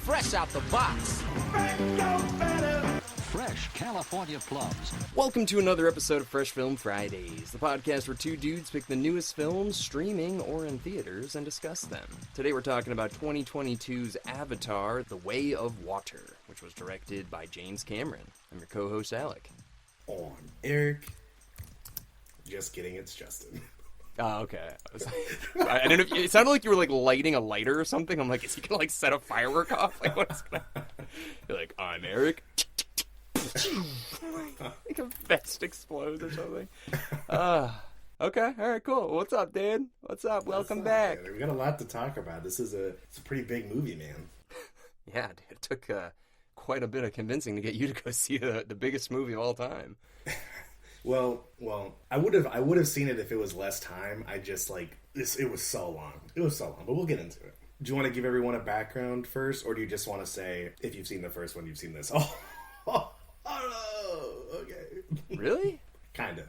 fresh out the box. Fresh California plums. Welcome to another episode of Fresh Film Fridays, the podcast where two dudes pick the newest films streaming or in theaters and discuss them. Today we're talking about 2022's Avatar, The Way of Water, which was directed by James Cameron. I'm your co-host, Alec. On Eric. Just kidding, it's Justin. Oh, okay. I don't know if it sounded like you were like lighting a lighter or something. I'm like, is he gonna like set a firework off? Like, what's gonna... You're like, I'm Eric. Like a vest explodes or something. Okay, all right, cool. What's up, Dan? What's up? Welcome back. Man? We got a lot to talk about. It's a pretty big movie, man. Yeah, dude, it took quite a bit of convincing to get you to go see the biggest movie of all time. Well, I would have seen it if it was less time. I just like this. It was so long. But we'll get into it. Do you want to give everyone a background first, or do you just want to say if you've seen the first one, you've seen this? Oh no. Okay. Really? Kinda.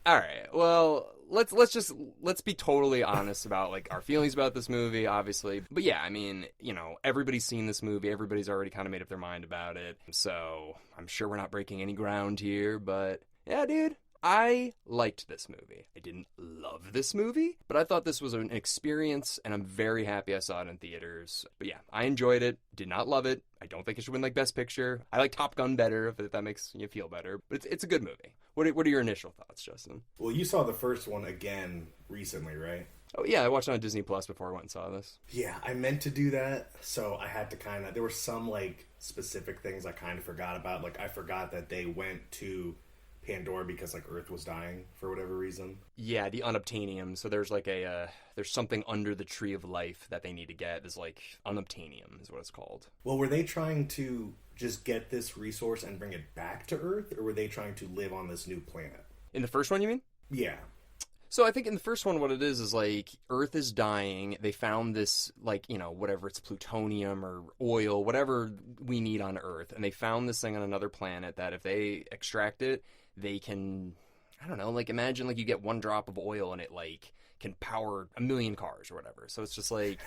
All right. Well, let's be totally honest about like our feelings about this movie, obviously. But yeah, I mean, you know, everybody's seen this movie. Everybody's already kind of made up their mind about it. So I'm sure we're not breaking any ground here. But yeah, dude, I liked this movie. I didn't love this movie, but I thought this was an experience, and I'm very happy I saw it in theaters. But yeah, I enjoyed it. Did not love it. I don't think it should win like Best Picture. I like Top Gun better, if that makes you feel better. But it's a good movie. What are your initial thoughts, Justin? Well, you saw the first one again recently, right? Oh yeah, I watched it on Disney Plus before I went and saw this. Yeah, I meant to do that, so I had to there were some like specific things I kind of forgot about. Like I forgot that they went to Pandora because like Earth was dying for whatever reason. Yeah, the unobtainium. So there's like there's something under the tree of life that they need to get. There's like unobtainium is what it's called. Well, were they trying to just get this resource and bring it back to Earth, or were they trying to live on this new planet? In the first one, you mean? Yeah. So I think in the first one, what it is like Earth is dying. They found this, like, you know, whatever, it's plutonium or oil, whatever we need on Earth. And they found this thing on another planet that if they extract it, they can, I don't know, like imagine like you get one drop of oil and it like can power 1 million cars or whatever. So it's just like,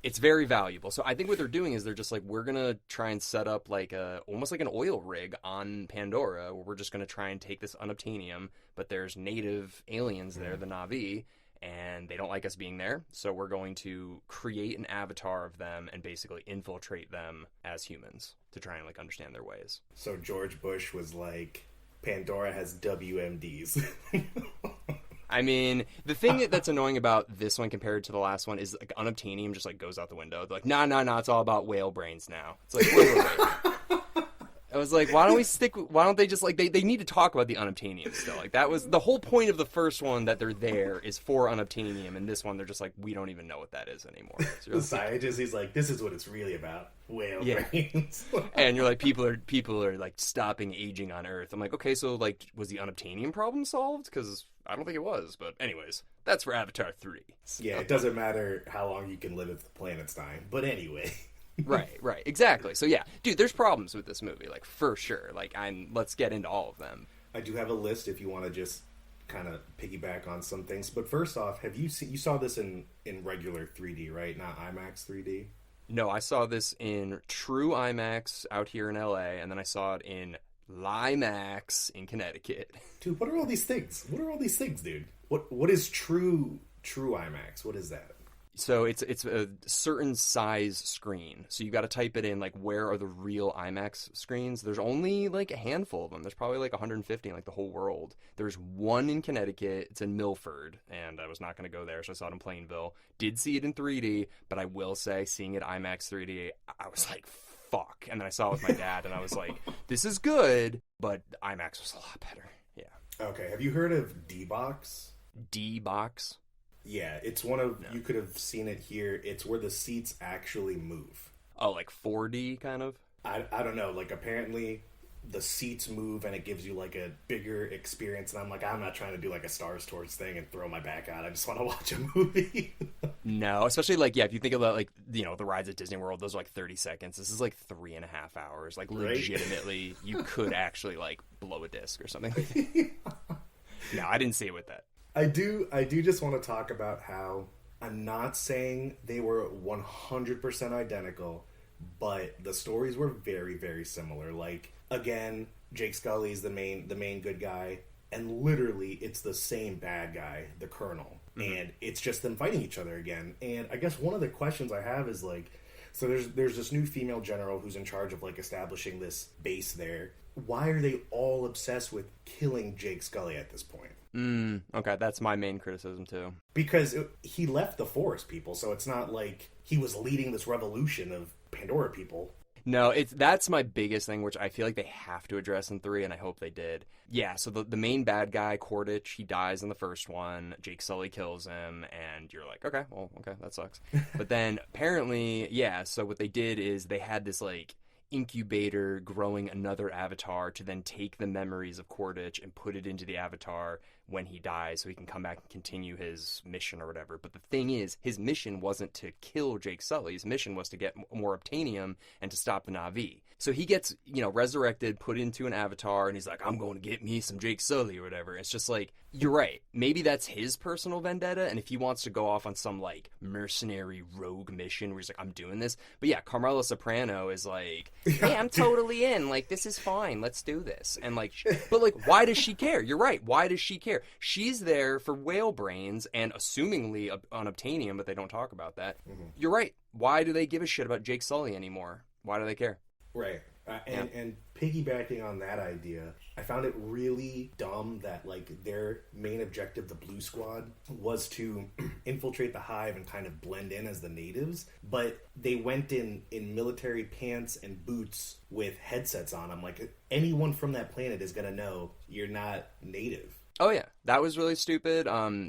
it's very valuable. So I think what they're doing is they're just like, we're going to try and set up like almost like an oil rig on Pandora where we're just going to try and take this unobtainium, but there's native aliens there, the Na'vi, and they don't like us being there. So we're going to create an avatar of them and basically infiltrate them as humans to try and like understand their ways. So George Bush was like, Pandora has WMDs. I mean, the thing that's annoying about this one compared to the last one is like unobtainium just like goes out the window. They're like, nah, it's all about whale brains now. It's like, wait. I was like, why don't they just like, they need to talk about the unobtainium still. Like that was the whole point of the first one, that they're there is for unobtainium, and this one they're just like, we don't even know what that is anymore. So the scientist, he's like, this is what it's really about. Whale brains. And you're like, people are like stopping aging on Earth. I'm like, okay, so like, was the unobtainium problem solved? Because I don't think it was. But anyways, that's for Avatar 3. Yeah, it doesn't matter how long you can live if the planet's dying. But anyway. Right, exactly. So yeah, dude, there's problems with this movie, like for sure. Like, let's get into all of them. I do have a list if you want to just kind of piggyback on some things. But first off, you saw this in regular 3D, right? Not IMAX 3D? No, I saw this in true IMAX out here in LA, and then I saw it in LIMAX in Connecticut. Dude, what are all these things? Dude? What is true IMAX? What is that? So it's a certain size screen. So you got to type it in, like, where are the real IMAX screens? There's only like a handful of them. There's probably like 150 in like the whole world. There's one in Connecticut. It's in Milford, and I was not going to go there, so I saw it in Plainville. Did see it in 3D, but I will say, seeing it IMAX 3D, I was like, fuck. And then I saw it with my dad, and I was like, this is good, but IMAX was a lot better. Yeah. Okay, have you heard of D-Box? D-Box? Yeah, it's one of, you could have seen it here. It's where the seats actually move. Oh, like 4D kind of? I don't know. Like, apparently the seats move and it gives you like a bigger experience. And I'm like, I'm not trying to do like a Stars Tours thing and throw my back out. I just want to watch a movie. No, especially like, yeah, if you think about like, you know, the rides at Disney World, those are like 30 seconds. This is like 3.5 hours. Like, legitimately, right? You could actually like blow a disc or something like that. No, I didn't see it with that. I do just want to talk about how I'm not saying they were 100% identical, but the stories were very, very similar. Like, again, Jake Scully's the main good guy, and literally it's the same bad guy, the Colonel. And it's just them fighting each other again. And I guess one of the questions I have is like, so there's this new female general who's in charge of like establishing this base there. Why are they all obsessed with killing Jake Scully at this point? Okay, that's my main criticism too. Because he left the Forest people, so it's not like he was leading this revolution of Pandora people. No, that's my biggest thing, which I feel like they have to address in 3, and I hope they did. Yeah, so the main bad guy, Kordich, he dies in the first one. Jake Sully kills him, and you're like, okay, that sucks. But then apparently, yeah, so what they did is they had this like incubator growing another avatar to then take the memories of Kordich and put it into the avatar when he dies so he can come back and continue his mission or whatever. But the thing is, his mission wasn't to kill Jake Sully. His mission was to get more Obtainium and to stop the Na'vi. So he gets, resurrected, put into an avatar, and he's like, I'm going to get me some Jake Sully or whatever. It's just like, you're right. Maybe that's his personal vendetta, and if he wants to go off on some, like, mercenary rogue mission where he's like, I'm doing this. But yeah, Carmela Soprano is like, hey, I'm totally in. Like, this is fine. Let's do this. And like, but like, why does she care? You're right. Why does she care? She's there for whale brains and assumingly on Obtainium, but they don't talk about that. You're right. Why do they give a shit about Jake Sully anymore? Why do they care? Right. And piggybacking on that idea, I found it really dumb that like their main objective, the Blue Squad, was to infiltrate the hive and kind of blend in as the natives, but they went in military pants and boots with headsets on. I'm like, anyone from that planet is gonna know you're not native. Oh yeah, that was really stupid.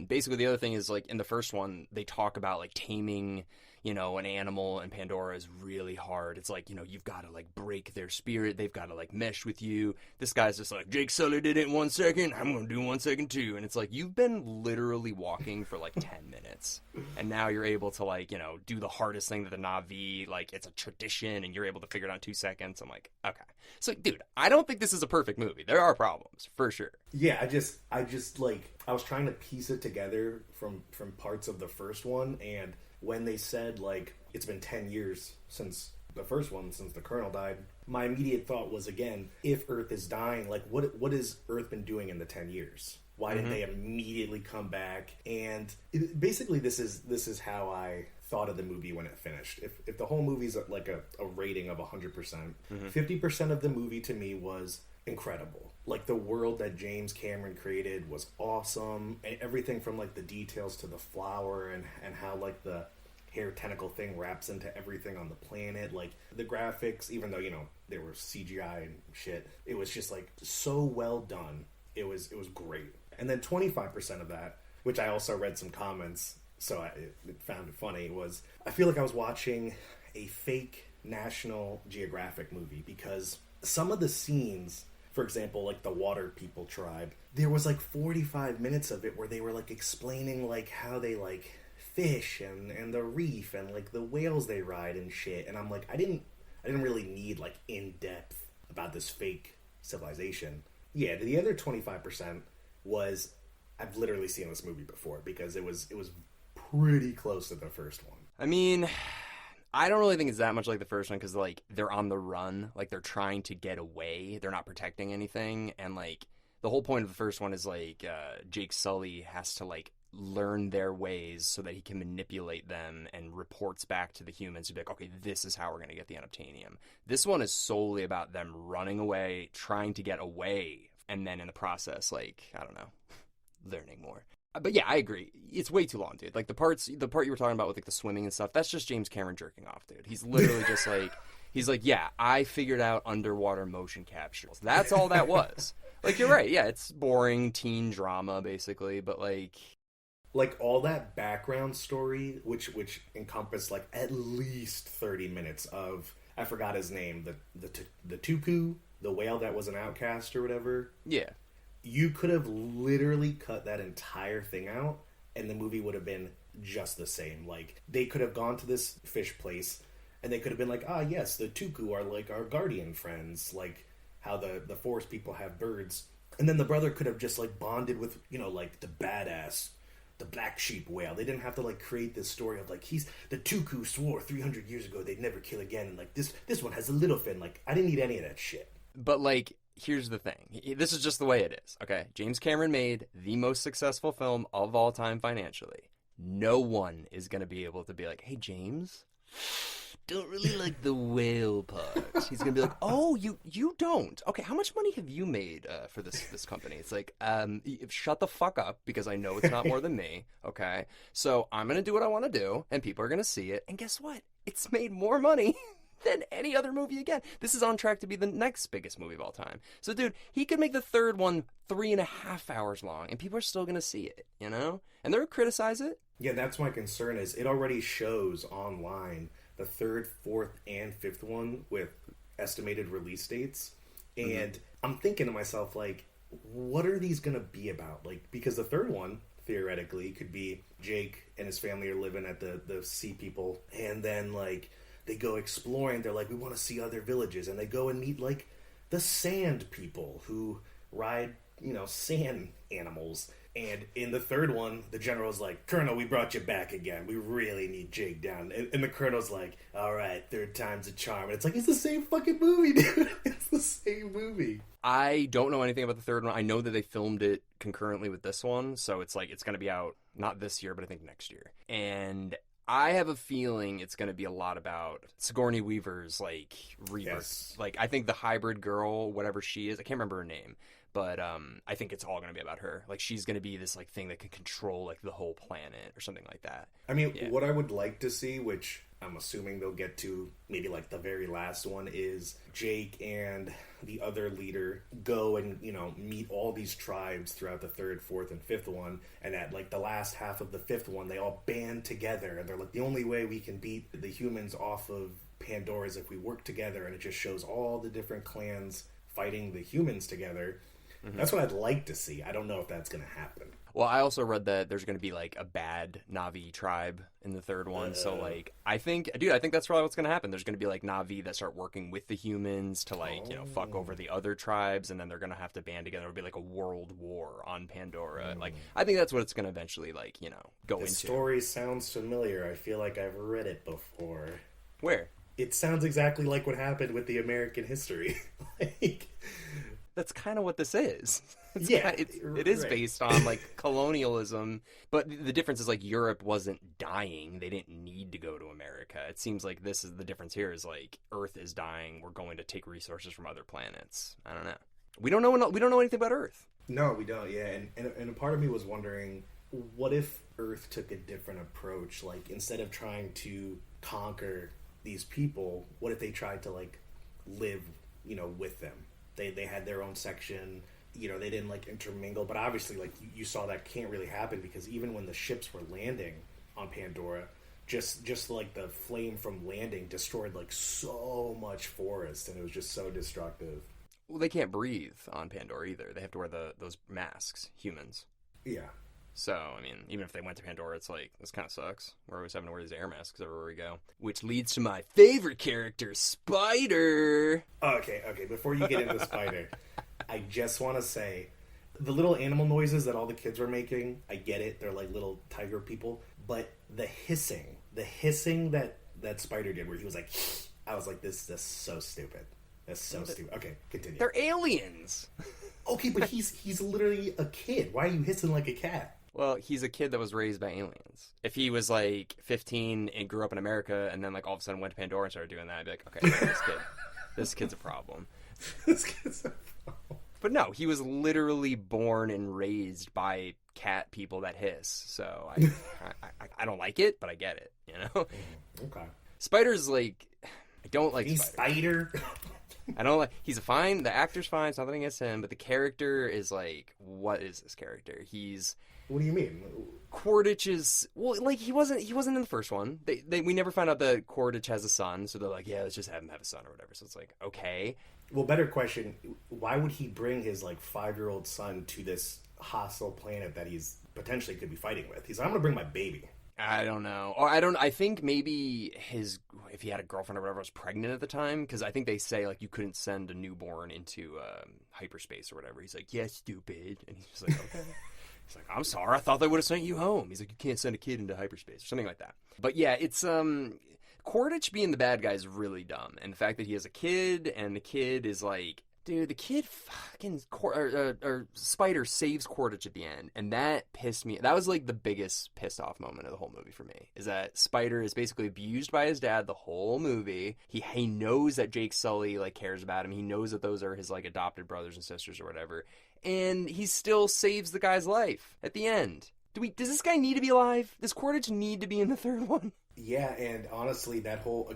Basically the other thing is like in the first one they talk about like taming, an animal in Pandora is really hard. It's like, you've got to like break their spirit. They've got to like mesh with you. This guy's just like, Jake Sully did it in 1 second. I'm going to do 1 second too. And it's like, you've been literally walking for like 10 minutes. And now you're able to like, do the hardest thing that the Na'vi, like it's a tradition and you're able to figure it out in 2 seconds. I'm like, okay. So dude, I don't think this is a perfect movie. There are problems for sure. Yeah. I just like, I was trying to piece it together from parts of the first one, and when they said, like, it's been 10 years since the first one, since the Colonel died, my immediate thought was, again, if Earth is dying, like, what has Earth been doing in the 10 years? Why didn't they immediately come back? And basically, this is how I thought of the movie when it finished. If the whole movie's like a rating of 100%, 50% of the movie to me was incredible. Like, the world that James Cameron created was awesome. And everything from like the details to the flower and how like the hair tentacle thing wraps into everything on the planet. Like the graphics, even though they were CGI and shit, it was just like so well done. It was great. And then 25% of that, which I also read some comments, so I found it funny, was I feel like I was watching a fake National Geographic movie, because some of the scenes, for example, like the Water People tribe, there was like 45 minutes of it where they were like explaining like how they like fish and the reef and like the whales they ride and shit. And I'm like, I didn't really need like in depth about this fake civilization. Yeah, the other 25% was, I've literally seen this movie before, because it was pretty close to the first one. I mean, I don't really think it's that much like the first one, because like they're on the run, like they're trying to get away, they're not protecting anything, and like the whole point of the first one is like Jake Sully has to like learn their ways so that he can manipulate them and reports back to the humans to be like, okay, this is how we're going to get the unobtainium. This one is solely about them running away, trying to get away, and then in the process, like, I don't know, learning more. But yeah, I agree. It's way too long, dude. Like the part you were talking about with like the swimming and stuff, that's just James Cameron jerking off, dude. He's literally just like, he's like, yeah, I figured out underwater motion captures. That's all that was. Like, you're right. Yeah, it's boring teen drama, basically, but like all that background story, which encompassed like at least 30 minutes of, I forgot his name, the tuku, the whale that was an outcast or whatever. Yeah. You could have literally cut that entire thing out, and the movie would have been just the same. Like, they could have gone to this fish place, and they could have been like, yes, the tuku are like our guardian friends, like how the forest people have birds. And then the brother could have just like bonded with, like the badass the black sheep whale. They didn't have to like create this story of like he's the Tuku swore 300 years ago they'd never kill again, and like this one has a little fin. Like I didn't need any of that shit. But like, here's the thing. This is just the way it is. Okay, James Cameron made the most successful film of all time financially. No one is gonna be able to be like, hey James, don't really like the whale part. He's gonna be like, oh, you don't. Okay, how much money have you made for this company? It's like, shut the fuck up, because I know it's not more than me. Okay, so I'm gonna do what I want to do, and people are gonna see it. And guess what? It's made more money than any other movie again. This is on track to be the next biggest movie of all time. So, dude, he could make the third one 3.5 hours long, and people are still gonna see it, you know? And they're gonna criticize it. Yeah, that's my concern. Is it already shows online the third, fourth, and fifth one with estimated release dates, and I'm thinking to myself, like, what are these gonna be about? Like, because the third one theoretically could be Jake and his family are living at the sea people, and then like they go exploring. They're like, we want to see other villages, and they go and meet like the sand people who ride, you know, sand animals. And in the third one, the general's like, Colonel, we brought you back again. We really need Jake down. And the colonel's like, all right, third time's a charm. And it's like, it's the same fucking movie, dude. It's the same movie. I don't know anything about the third one. I know that they filmed it concurrently with this one, so it's like it's going to be out not this year, but I think next year. And I have a feeling it's going to be a lot about Sigourney Weaver's like rebirth. Yes. Like I think the hybrid girl, whatever she is, I can't remember her name. But I think it's all going to be about her. Like, she's going to be this, like, thing that can control, like, the whole planet or something like that. I mean, what I would like to see, which I'm assuming they'll get to maybe, like, the very last one, is Jake and the other leader go and, you know, meet all these tribes throughout the third, fourth, and fifth one. And at, like, the last half of the fifth one, they all band together. And they're like, the only way we can beat the humans off of Pandora is if we work together. And it just shows all the different clans fighting the humans together. Mm-hmm. That's what I'd like to see. I don't know if that's going to happen. Well, I also read that there's going to be, like, a bad Na'vi tribe in the third one. So, like, I think that's probably what's going to happen. There's going to be, like, Na'vi that start working with the humans to, like, you know, fuck over the other tribes. And then they're going to have to band together. It'll be, like, a world war on Pandora. Like, I think that's what it's going to eventually, like, you know, go into. The story sounds familiar. I feel like I've read it before. Where? It sounds exactly like what happened with the American history. Like... That's kind of what this is. It is right. based on, like, colonialism, but the difference is, like, Europe wasn't dying. They didn't need to go to America. It seems like this is the difference here is, like, Earth is dying. We're going to take resources from other planets. I don't know. We don't know anything about Earth. No, we don't, yeah. And a part of me was wondering, what if Earth took a different approach? Like, instead of trying to conquer these people, what if they tried to, like, live, you know, with them? They had their own section, you know, they didn't, like, intermingle. But obviously, like, you saw that can't really happen because even when the ships were landing on Pandora, just like, the flame from landing destroyed, like, so much forest, and it was just so destructive. Well, they can't breathe on Pandora either. They have to wear those masks, humans. Yeah. So, I mean, even if they went to Pandora, it's like, this kind of sucks. We're always having to wear these air masks everywhere we go. Which leads to my favorite character, Spider! Okay, before you get into Spider, I just want to say, the little animal noises that all the kids were making, I get it, they're like little tiger people, but the hissing that Spider did, where he was like, I was like, this is so stupid. That's so stupid. Okay, continue. They're aliens! Okay, but he's literally a kid. Why are you hissing like a cat? Well, he's a kid that was raised by aliens. If he was, like, 15 and grew up in America and then, like, all of a sudden went to Pandora and started doing that, I'd be like, okay, this kid's a problem. This kid's a problem. But no, he was literally born and raised by cat people that hiss. So I don't like it, but I get it, you know? Okay. Spider's, like, I don't like Spider. I don't like. He's fine. The actor's fine. It's nothing against him. But the character is like, what is this character? He's. What do you mean? Quaritch is like he wasn't in the first one. We never found out that Quaritch has a son, so they're like, yeah, let's just have him have a son or whatever. So it's like, okay. Well, better question: why would he bring his like 5-year-old son to this hostile planet that he's potentially could be fighting with? He's like, I'm gonna bring my baby. I don't know. Or I think maybe if he had a girlfriend or whatever was pregnant at the time, because I think they say like you couldn't send a newborn into hyperspace or whatever. He's like, yeah, stupid, and he's just like, okay. He's like, I'm sorry, I thought they would have sent you home. He's like, you can't send a kid into hyperspace or something like that. But yeah, it's Quaritch being the bad guy is really dumb, and the fact that he has a kid and the kid is like, dude, the kid fucking or Spider saves Quaritch at the end, and that pissed me. That was like the biggest pissed off moment of the whole movie for me. Is that Spider is basically abused by his dad the whole movie. He knows that Jake Sully like cares about him. He knows that those are his like adopted brothers and sisters or whatever, and he still saves the guy's life at the end. Does this guy need to be alive? Does Quaritch need to be in the third one? Yeah, and honestly, that whole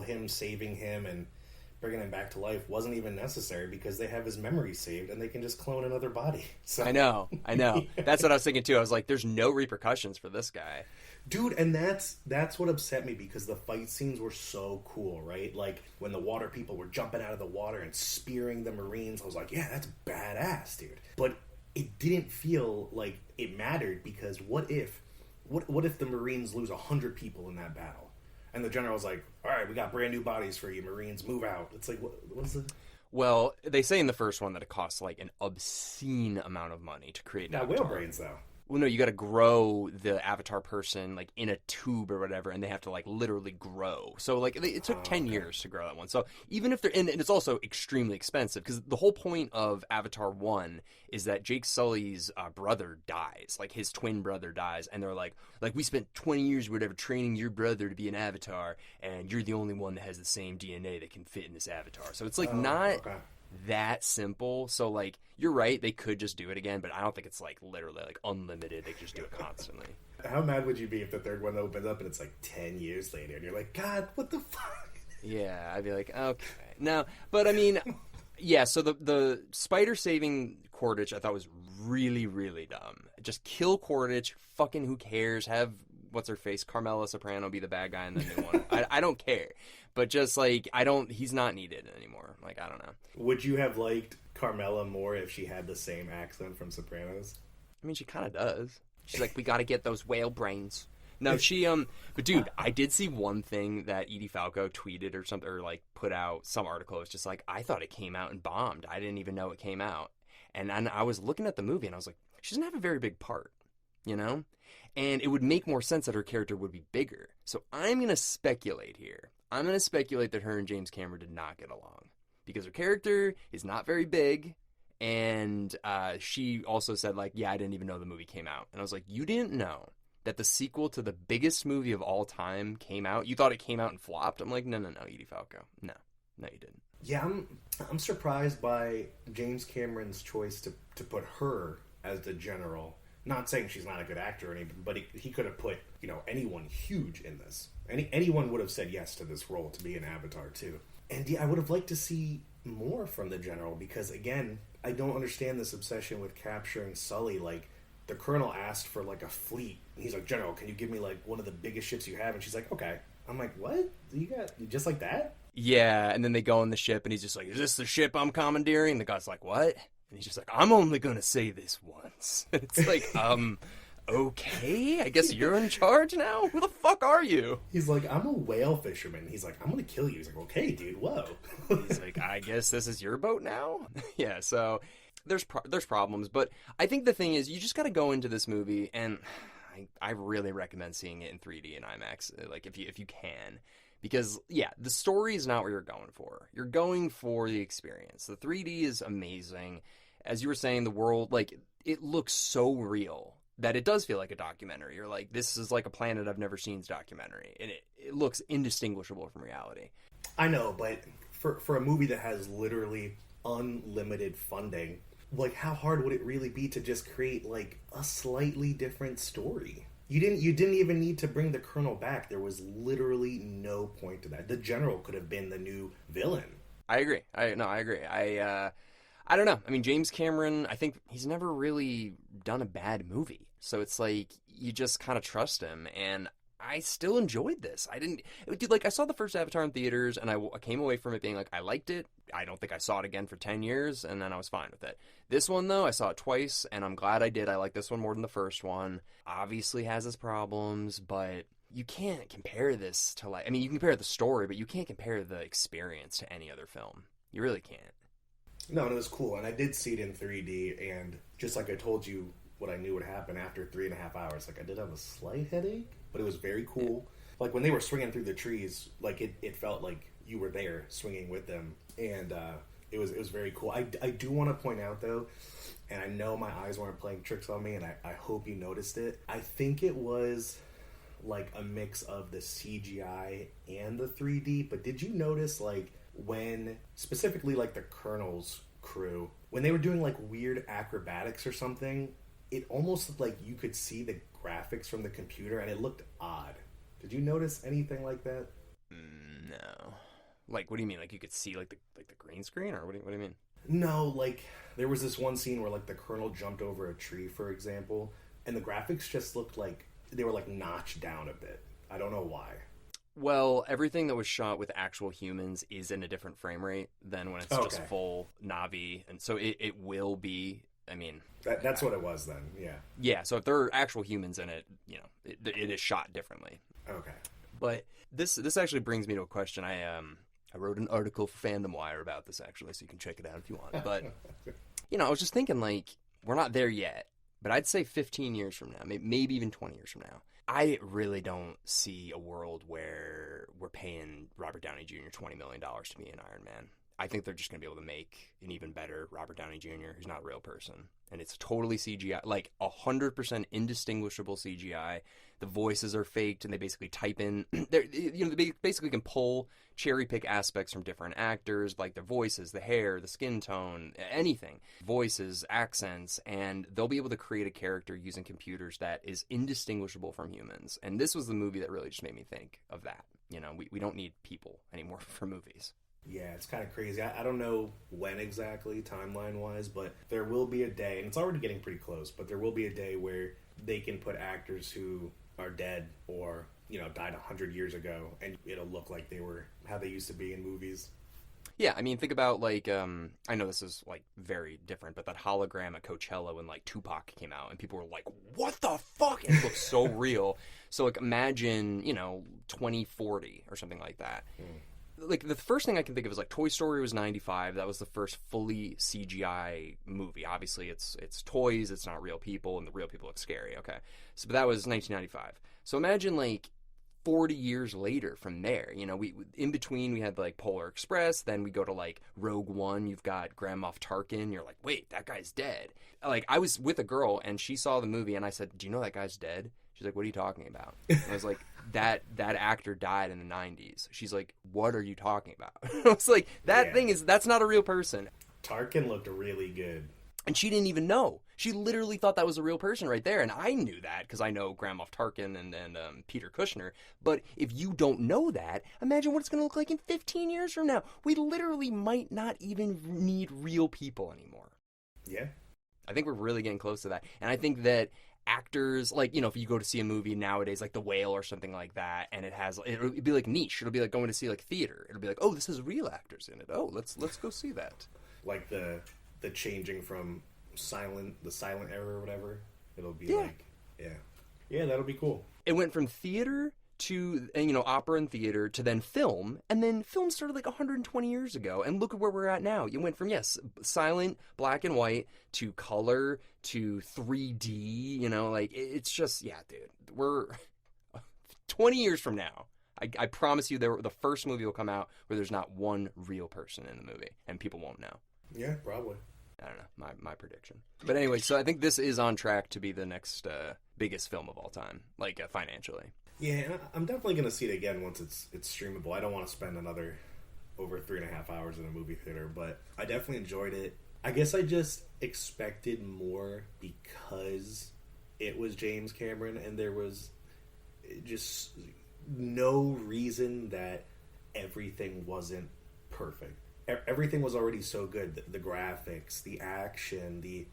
him saving him and bringing him back to life wasn't even necessary because they have his memory saved and they can just clone another body. So. I know. That's what I was thinking too. I was like, there's no repercussions for this guy. Dude, and that's what upset me because the fight scenes were so cool, right? Like, when the water people were jumping out of the water and spearing the Marines, I was like, yeah, that's badass, dude. But it didn't feel like it mattered because what if the Marines lose 100 people in that battle? And the general's like, all right, we got brand new bodies for you, Marines, move out. It's like, what is it? Well, they say in the first one that it costs like an obscene amount of money to create an avatar. Whale brains, though. Well, no, you got to grow the avatar person like in a tube or whatever, and they have to like literally grow. So like it took 10 years to grow that one. So even if they're and it's also extremely expensive because the whole point of Avatar 1 is that Jake Sully's brother dies, like his twin brother dies, and they're like we spent 20 years or whatever training your brother to be an avatar, and you're the only one that has the same DNA that can fit in this avatar. So it's like that simple. So like you're right, they could just do it again, but I don't think it's like literally like unlimited. They could just do it constantly. How mad would you be if the third one opens up and it's like 10 years later and you're like, God, what the fuck? Yeah, I'd be like, okay. No, but I mean, yeah, so the Spider saving Quaritch I thought was really, really dumb. Just kill Quaritch, fucking who cares? Have what's her face, Carmela Soprano be the bad guy in the new one. I don't care. But just like he's not needed anymore. Like, I don't know. Would you have liked Carmela more if she had the same accent from Sopranos? I mean, she kind of does. She's like, we got to get those whale brains. No, but dude, I did see one thing that Edie Falco tweeted or something, or like put out some article. It's just like, I thought it came out and bombed. I didn't even know it came out. And I was looking at the movie and I was like, she doesn't have a very big part, you know? And it would make more sense that her character would be bigger. So I'm going to speculate here. I'm going to speculate that her and James Cameron did not get along because her character is not very big. And she also said, like, yeah, I didn't even know the movie came out. And I was like, you didn't know that the sequel to the biggest movie of all time came out? You thought it came out and flopped? I'm like, no, Edie Falco. No, you didn't. Yeah, I'm surprised by James Cameron's choice to put her as the general. Not saying she's not a good actor or anything, but he could have put, anyone huge in this. Anyone would have said yes to this role to be an Avatar too. And yeah, I would have liked to see more from the general because, again, I don't understand this obsession with capturing Sully. Like, the colonel asked for like a fleet. And he's like, General, can you give me like one of the biggest ships you have? And she's like, okay. I'm like, what? You just like that? Yeah, and then they go on the ship and he's just like, is this the ship I'm commandeering? And the guy's like, what? And he's just like, I'm only gonna say this once. It's like, okay, I guess you're in charge now? Who the fuck are you? He's like, I'm a whale fisherman. He's like, I'm gonna kill you. He's like, okay, dude, whoa. He's like, I guess this is your boat now? Yeah, so there's problems, but I think the thing is, you just gotta go into this movie, and I really recommend seeing it in 3D and IMAX, like, if you can. Because, yeah, the story is not what you're going for. You're going for the experience. The 3D is amazing. As you were saying, the world, like, it looks so real that it does feel like a documentary. You're like, this is like a Planet I've Never Seen's documentary. And it looks indistinguishable from reality. I know, but for a movie that has literally unlimited funding, like, how hard would it really be to just create, like, a slightly different story? You didn't even need to bring the Colonel back. There was literally no point to that. The General could have been the new villain. I agree. I agree. I don't know. I mean, James Cameron, I think he's never really done a bad movie. So it's like, you just kind of trust him. And I still enjoyed this. I saw the first Avatar in theaters, and I came away from it being like, I liked it. I don't think I saw it again for 10 years, and then I was fine with it. This one, though, I saw it twice, and I'm glad I did. I like this one more than the first one. Obviously has its problems, but you can't compare this to, like, I mean, you can compare the story, but you can't compare the experience to any other film. You really can't. No, it was cool, and I did see it in 3D, and just like I told you what I knew would happen after 3.5 hours. Like, I did have a slight headache, but it was very cool. Like, when they were swinging through the trees, like, it felt like you were there swinging with them. And it was very cool. I do want to point out, though, and I know my eyes weren't playing tricks on me, and I hope you noticed it. I think it was like a mix of the CGI and the 3D, but did you notice, like, when, specifically, like, the Colonel's crew, when they were doing, like, weird acrobatics or something, it almost looked like you could see the graphics from the computer, and it looked odd. Did you notice anything like that? No. Like, what do you mean? Like, you could see, like, the green screen? Or what do you mean? No, like, there was this one scene where, like, the Colonel jumped over a tree, for example, and the graphics just looked like they were, like, notched down a bit. I don't know why. Well, everything that was shot with actual humans is in a different frame rate than when it's just full Navi. And so it will be, I mean... That's what it was then, yeah. Yeah, so if there are actual humans in it, you know, it is shot differently. Okay. But this actually brings me to a question. I wrote an article for Fandom Wire about this, actually, so you can check it out if you want. But, you know, I was just thinking, like, we're not there yet. But I'd say 15 years from now, maybe even 20 years from now, I really don't see a world where we're paying Robert Downey Jr. $20 million to be an Iron Man. I think they're just going to be able to make an even better Robert Downey Jr. who's not a real person. And it's totally CGI, like 100% indistinguishable CGI. The voices are faked, and they basically type in, they basically can pull, cherry pick aspects from different actors, like their voices, the hair, the skin tone, anything, voices, accents, and they'll be able to create a character using computers that is indistinguishable from humans. And this was the movie that really just made me think of that. You know, we don't need people anymore for movies. Yeah, it's kind of crazy. I don't know when exactly, timeline-wise, but there will be a day, and it's already getting pretty close, but there will be a day where they can put actors who are dead or, you know, died 100 years ago, and it'll look like they were how they used to be in movies. Yeah, I mean, think about, like, I know this is, like, very different, but that hologram at Coachella when, like, Tupac came out, and people were like, what the fuck? And it looks so real. So, like, imagine, you know, 2040 or something like that. Like, the first thing I can think of is, like, Toy Story was 95. That was the first fully CGI movie. Obviously, it's toys, it's not real people, and the real people look scary, okay? So, but that was 1995. So imagine, like, 40 years later from there, you know, we in between we had, like, Polar Express, then we go to, like, Rogue One, you've got Grand Moff Tarkin, you're like, wait, that guy's dead. Like, I was with a girl, and she saw the movie, and I said, do you know that guy's dead? She's like, what are you talking about? And I was like, that actor died in the 90s. She's like, what are you talking about? I was like, that's not a real person. Tarkin looked really good. And she didn't even know. She literally thought that was a real person right there. And I knew that because I know Grand Moff Tarkin and Peter Kushner. But if you don't know that, imagine what it's going to look like in 15 years from now. We literally might not even need real people anymore. Yeah. I think we're really getting close to that. And I think that actors, like, you know, if you go to see a movie nowadays, like The Whale or something like that, and it'll be like niche. It'll be like going to see, like, theater. It'll be like, oh, this has real actors in it. Oh, let's go see that. Like the changing from the silent era or whatever. It'll be like, yeah, that'll be cool. It went from theater to, you know, opera and theater to then film, and then film started like 120 years ago, and look at where we're at now. You went from, yes, silent, black and white, to color, to 3D, you know, like, it's just, yeah, dude, we're 20 years from now. I promise you the first movie will come out where there's not one real person in the movie, and people won't know. Yeah, probably. I don't know, my prediction. But anyway, so I think this is on track to be the next biggest film of all time, like, financially. Yeah, I'm definitely going to see it again once it's streamable. I don't want to spend another over 3.5 hours in a movie theater, but I definitely enjoyed it. I guess I just expected more because it was James Cameron, and there was just no reason that everything wasn't perfect. Everything was already so good. The graphics, the action, the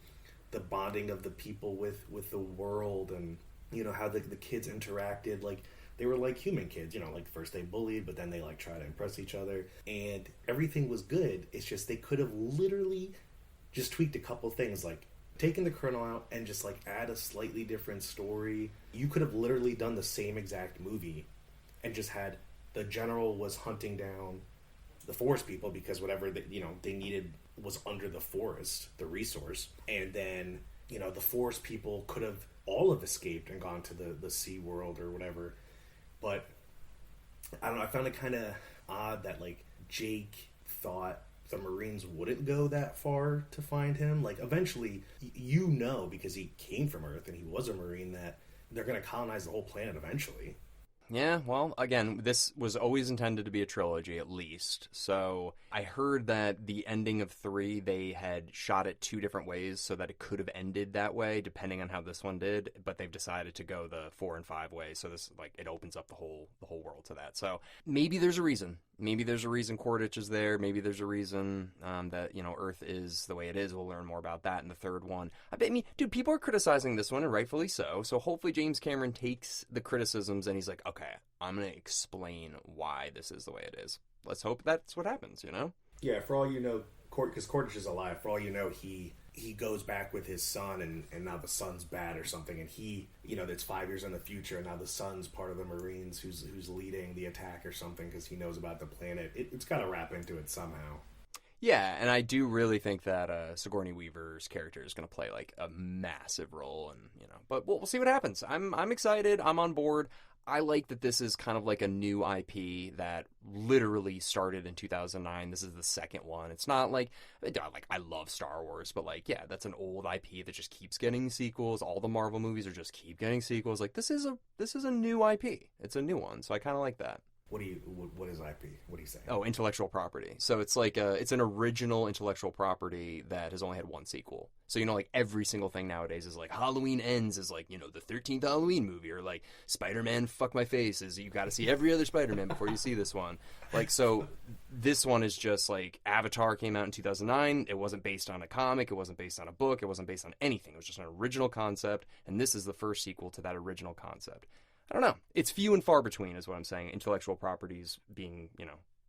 bonding of the people with the world, and, you know, how the kids interacted. Like, they were like human kids, you know, like, first they bullied, but then they, like, try to impress each other, and everything was good. It's just they could have literally just tweaked a couple things, like taken the Colonel out and just, like, add a slightly different story. You could have literally done the same exact movie and just had the general was hunting down the forest people because whatever they needed was under the forest, the resource, and then the Force people could have all have escaped and gone to the Sea World or whatever. But I don't know. I found it kind of odd that like Jake thought the Marines wouldn't go that far to find him. Like eventually, because he came from Earth and he was a Marine, that they're going to colonize the whole planet eventually. Yeah, well, again, this was always intended to be a trilogy, at least. So I heard that the ending of 3, they had shot it 2 different ways so that it could have ended that way, depending on how this one did. But they've decided to go the 4 and 5 way, so this it opens up the whole world to that. So maybe there's a reason. Maybe there's a reason Quaritch is there. Maybe there's a reason that Earth is the way it is. We'll learn more about that in the 3rd one. I mean, dude, people are criticizing this one, and rightfully so. So hopefully James Cameron takes the criticisms and he's like, okay, I'm going to explain why this is the way it is. Let's hope that's what happens, Yeah, for all you know, because Quaritch is alive, for all you know, he goes back with his son, and now the son's bad or something, and he, it's 5 years in the future, and now the son's part of the Marines who's leading the attack or something because he knows about the planet. It's got to wrap into it somehow. Yeah, and I do really think that Sigourney Weaver's character is going to play like a massive role, and but we'll see what happens. I'm excited. I'm on board. I like that this is kind of like a new IP that literally started in 2009. This is the 2nd one. It's not like I love Star Wars, but that's an old IP that just keeps getting sequels. All the Marvel movies are just keep getting sequels. Like this is a new IP. It's a new one, so I kind of like that. What is IP? What do you say? Oh, intellectual property. So it's like it's an original intellectual property that has only had 1 sequel. So like every single thing nowadays is like Halloween Ends is like the 13th Halloween movie, or like Spider-Man Fuck My Face is you got to see every other Spider-Man before you see this one. Like so, this one is just like Avatar came out in 2009. It wasn't based on a comic. It wasn't based on a book. It wasn't based on anything. It was just an original concept, and this is the first sequel to that original concept. I don't know. It's few and far between, is what I'm saying. Intellectual properties being,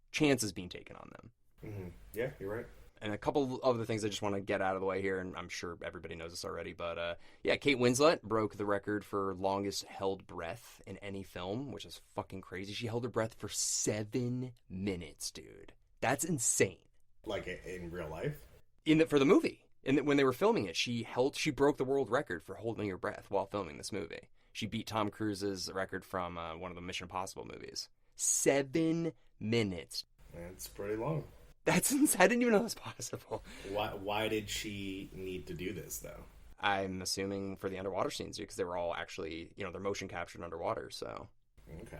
chances being taken on them. Mm-hmm. Yeah, you're right. And a couple other things I just want to get out of the way here, and I'm sure everybody knows this already, but Kate Winslet broke the record for longest held breath in any film, which is fucking crazy. She held her breath for 7 minutes, dude. That's insane. Like in real life? For the movie. When they were filming it, she broke the world record for holding her breath while filming this movie. She beat Tom Cruise's record from one of the Mission Impossible movies. 7 minutes. That's pretty long. That's insane. I didn't even know that was possible. Why did she need to do this, though? I'm assuming for the underwater scenes, because they were all actually, they're motion captured underwater, so. Okay.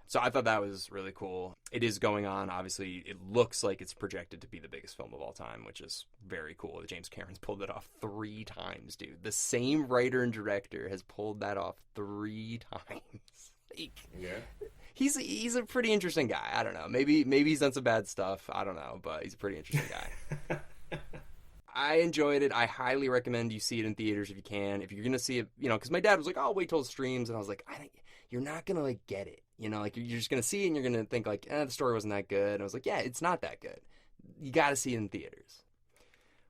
So I thought that was really cool. It is going on. Obviously, it looks like it's projected to be the biggest film of all time, which is very cool. James Cameron's pulled it off 3 times, dude. The same writer and director has pulled that off 3 times. Yeah. He's a pretty interesting guy. I don't know. Maybe he's done some bad stuff. I don't know, but he's a pretty interesting guy. I enjoyed it. I highly recommend you see it in theaters if you can. If you're going to see it, because my dad was like, "Oh, wait till it streams." And I was like, you're not going to get it. You're just going to see it and you're going to think like, the story wasn't that good. And I was like, yeah, it's not that good. You got to see it in theaters.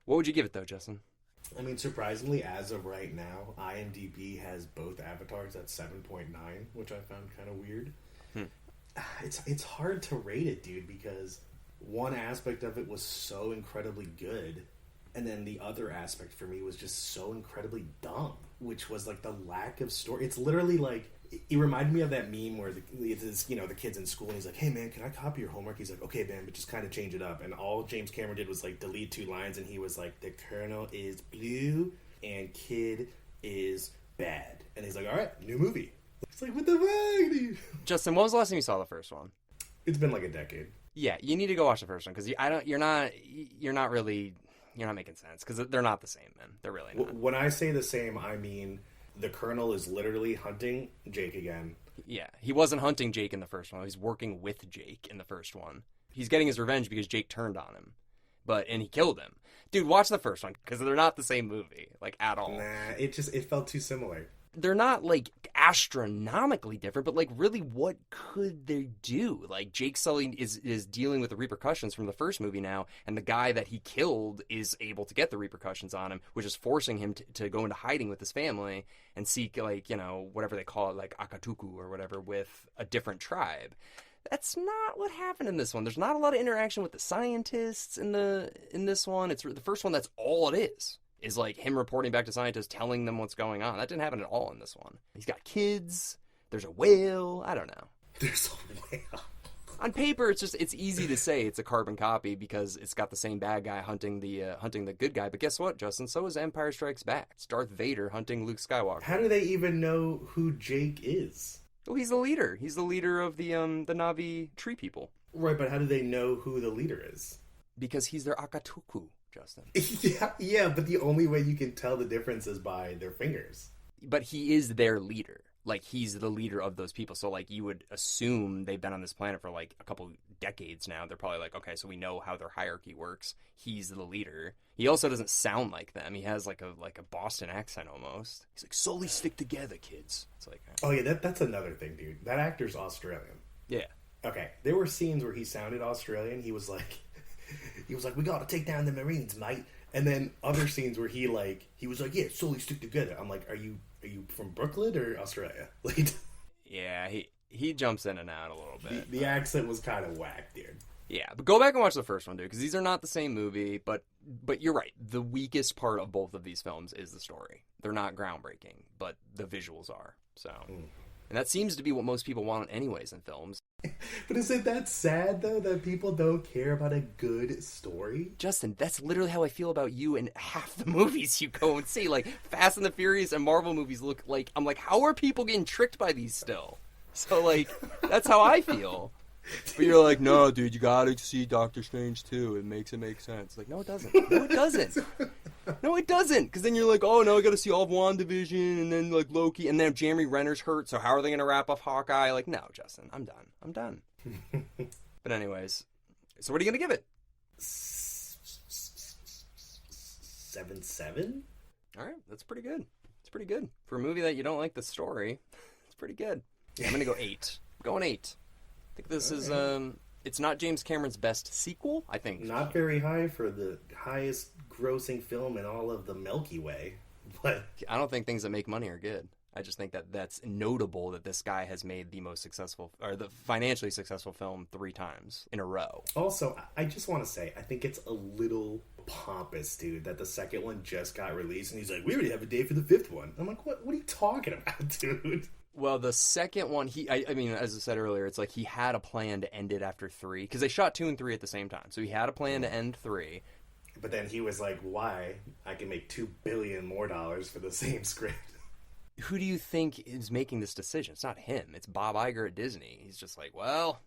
What would you give it though, Justin? I mean, surprisingly, as of right now, IMDb has both Avatars at 7.9, which I found kind of weird. It's hard to rate it, dude, because one aspect of it was so incredibly good, and then the other aspect for me was just so incredibly dumb, which was like the lack of story. It's literally like, it reminded me of that meme where the kid's in school and he's like, "Hey man, can I copy your homework?" He's like, "Okay man, but just kind of change it up." And all James Cameron did was like delete 2 lines, and he was like, "The colonel is blue and kid is bad." And he's like, "All right, new movie." It's like, what the fuck, dude? Justin, when was the last time you saw the first one? It's been like a decade. Yeah, you need to go watch the first one because you're not making sense because they're not the same, man. They're really not. When I say the same, I mean the colonel is literally hunting Jake again. Yeah, he wasn't hunting Jake in the first one. He's working with Jake in the first one. He's getting his revenge because Jake turned on him, and he killed him. Dude, watch the first one because they're not the same movie, like at all. Nah, it felt too similar. They're not like astronomically different, but like really, what could they do? Like Jake Sully is dealing with the repercussions from the first movie now, and the guy that he killed is able to get the repercussions on him, which is forcing him to go into hiding with his family and seek whatever they call it, like Akatuku or whatever, with a different tribe. That's not what happened in this one. There's not a lot of interaction with the scientists in this one. It's the first one. That's all it is. is like him reporting back to scientists, telling them what's going on. That didn't happen at all in this one. He's got kids. There's a whale. I don't know. There's a whale. On paper, it's easy to say it's a carbon copy because it's got the same bad guy hunting the good guy. But guess what, Justin? So is Empire Strikes Back. It's Darth Vader hunting Luke Skywalker. How do they even know who Jake is? Well, he's the leader. He's the leader of the Na'vi tree people. Right, but how do they know who the leader is? Because he's their Akatuku, Justin. Yeah, but the only way you can tell the difference is by their fingers. But he is their leader. Like, he's the leader of those people. So, like, you would assume they've been on this planet for, like, a couple decades now. They're probably like, okay, so we know how their hierarchy works. He's the leader. He also doesn't sound like them. He has, like a Boston accent almost. He's like, solely stick together, kids. It's like... Oh, yeah, that's another thing, dude. That actor's Australian. Yeah. Okay, there were scenes where he sounded Australian. He was like, we gotta take down the Marines, mate. And then other scenes where he was like, yeah, solely stick together. I'm like, are you from Brooklyn or Australia? Like, yeah, he jumps in and out a little bit. The accent was kind of whack, dude. Yeah, but go back and watch the first one, dude, because these are not the same movie. But you're right. The weakest part of both of these films is the story. They're not groundbreaking, but the visuals are. So, and that seems to be what most people want, anyways, in films. But is it that sad, though, that people don't care about a good story? Justin, that's literally how I feel about you and half the movies you go and see. Like, Fast and the Furious and Marvel movies look like... I'm like, how are people getting tricked by these still? So, like, that's how I feel. But you're like, no, dude, you gotta see Doctor Strange too. It makes it make sense. Like, no, it doesn't. No, it doesn't. No, it doesn't. Because then you're like, oh, no, I gotta see all of WandaVision and then, like, Loki. And then Jeremy Renner's hurt, so how are they gonna wrap up Hawkeye? Like, no, Justin, I'm done. But anyways, so what are you gonna give it? 7.7? All right, that's pretty good. It's pretty good. For a movie that you don't like the story, it's pretty good. I'm gonna go 8. I'm going 8. I think this is, it's not James Cameron's best sequel, I think. Not very high for the highest grossing film in all of the Milky Way. But I don't think things that make money are good. I just think that that's notable that this guy has made the most successful, or the financially successful film 3 times in a row. Also, I just want to say, I think it's a little pompous, dude, that the second one just got released, and he's like, we already have a date for the 5th one. I'm like, what are you talking about, dude? Well, the second one, I mean, as I said earlier, it's like he had a plan to end it after 3, because they shot 2 and 3 at the same time. So he had a plan to end 3. But then he was like, why? I can make $2 billion more for the same script. Who do you think is making this decision? It's not him. It's Bob Iger at Disney. He's just like, well...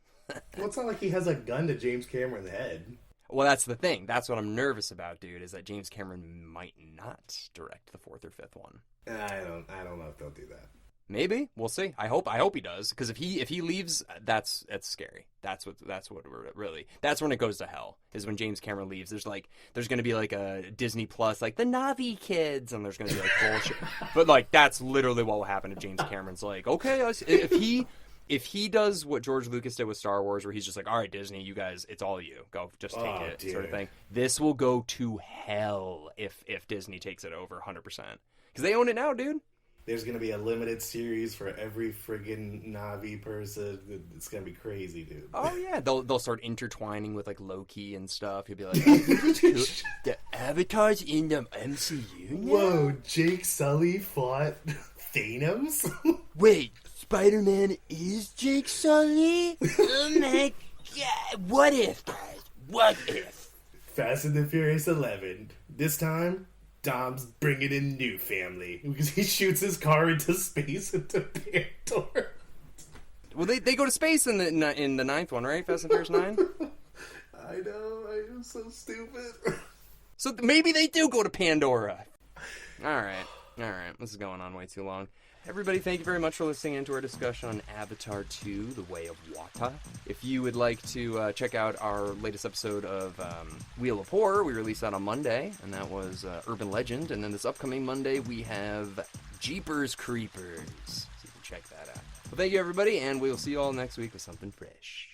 Well, it's not like he has a gun to James Cameron's head. Well, that's the thing. That's what I'm nervous about, dude, is that James Cameron might not direct the 4th or 5th one. I don't know if they'll do that. Maybe we'll see. I hope he does, because if he leaves, that's scary. That's what we're really. That's when it goes to hell. Is when James Cameron leaves. There's going to be like a Disney Plus, like the Na'vi kids, and there's going to be like bullshit. But like that's literally what will happen if James Cameron's like, okay, if he does what George Lucas did with Star Wars, where he's just like, all right, Disney, you guys, it's all you. Go, just take it, dude. sort of thing. This will go to hell if Disney takes it over 100%, because they own it now, dude. There's going to be a limited series for every friggin' Na'vi person. It's going to be crazy, dude. Oh, yeah. They'll start intertwining with, like, Loki and stuff. You'll be like, oh, the Avatar's in the MCU now? Whoa, Jake Sully fought Thanos? Wait, Spider-Man is Jake Sully? Oh, my God. What if, guys? What if? Fast and the Furious 11. This time... Dom's bringing in new family because he shoots his car into space into Pandora. Well, they go to space in the 9th one, right? Fast and Furious 9? I know, I am so stupid. So maybe they do go to Pandora. All right. This is going on way too long. Everybody, thank you very much for listening into our discussion on Avatar 2, The Way of Water. If you would like to check out our latest episode of Wheel of Horror, we released that on Monday, and that was Urban Legend. And then this upcoming Monday, we have Jeepers Creepers. So you can check that out. Well, thank you, everybody, and we'll see you all next week with something fresh.